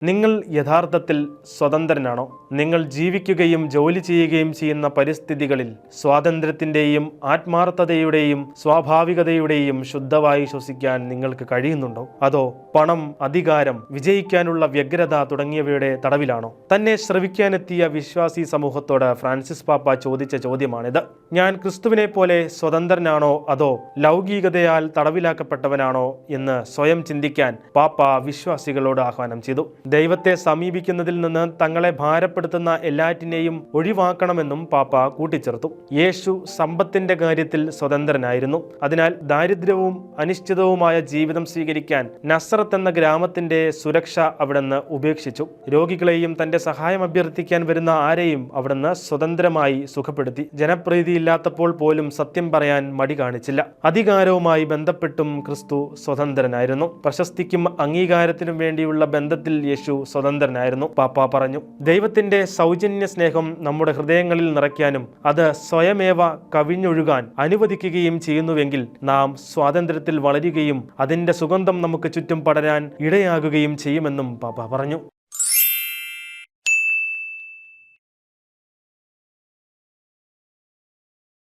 നിങ്ങൾ യഥാർത്ഥത്തിൽ സ്വതന്ത്രനാണോ? നിങ്ങൾ ജീവിക്കുകയും ജോലി ചെയ്യുകയും ചെയ്യുന്ന പരിസ്ഥിതികളിൽ സ്വാതന്ത്ര്യത്തിൻ്റെയും ആത്മാർത്ഥതയുടെയും സ്വാഭാവികതയുടെയും ശുദ്ധവായു ശ്വസിക്കാൻ നിങ്ങൾക്ക് കഴിയുന്നുണ്ടോ? അതോ പണം, അധികാരം, വിജയിക്കാനുള്ള വ്യഗ്രത തുടങ്ങിയവയുടെ തടവിലാണോ? തന്നെ ശ്രവിക്കാനെത്തിയ വിശ്വാസി സമൂഹത്തോട് ഫ്രാൻസിസ് പാപ്പ ചോദിച്ച ചോദ്യമാണിത്. ഞാൻ ക്രിസ്തുവിനെ പോലെ സ്വതന്ത്രനാണോ അതോ ലൗകികതയാൽ തടവിലാക്കപ്പെട്ടവനാണോ എന്ന് സ്വയം ചിന്തിക്കാൻ പാപ്പ വിശ്വാസികളോട് ആഹ്വാനം ചെയ്തു. ദൈവത്തെ സമീപിക്കുന്നതിൽ നിന്ന് തങ്ങളെ ഭാരപ്പെടുത്തുന്ന എല്ലാറ്റിനെയും ഒഴിവാക്കണമെന്നും പാപ്പ കൂട്ടിച്ചേർത്തു. യേശു സമ്പത്തിന്റെ കാര്യത്തിൽ സ്വതന്ത്രനായിരുന്നു. അതിനാൽ ദാരിദ്ര്യവും അനിശ്ചിതവുമായ ജീവിതം സ്വീകരിക്കാൻ നസറത്ത് എന്ന ഗ്രാമത്തിന്റെ സുരക്ഷ അവിടുന്ന് ഉപേക്ഷിച്ചു. രോഗികളെയും തന്റെ സഹായം അഭ്യർത്ഥിക്കാൻ വരുന്ന ആരെയും അവിടുന്ന് സ്വതന്ത്രമായി സുഖപ്പെടുത്തി. ജനപ്രീതിയില്ലാത്തപ്പോൾ പോലും സത്യം പറയാൻ മടി കാണിച്ചില്ല. അധികാരവുമായി ബന്ധപ്പെട്ടും ക്രിസ്തു സ്വതന്ത്രനായിരുന്നു. പ്രശസ്തിക്കും അംഗീകാരത്തിനും വേണ്ടിയുള്ള ബന്ധത്തിൽ യേശു സ്വതന്ത്രനായിരുന്നു. പാപ്പ പറഞ്ഞു, ദൈവത്തിന്റെ സൗജന്യ സ്നേഹം നമ്മുടെ ഹൃദയങ്ങളിൽ നിറയ്ക്കാനും അത് സ്വയമേവ കവിഞ്ഞൊഴുകാൻ അനുവദിക്കുകയും ചെയ്യുന്നുവെങ്കിൽ നാം സ്വാതന്ത്ര്യത്തിൽ വളരുകയും അതിന്റെ സുഗന്ധം നമുക്ക് ചുറ്റും പടരാൻ ഇടയാകുകയും ചെയ്യുമെന്നും പാപ്പ പറഞ്ഞു.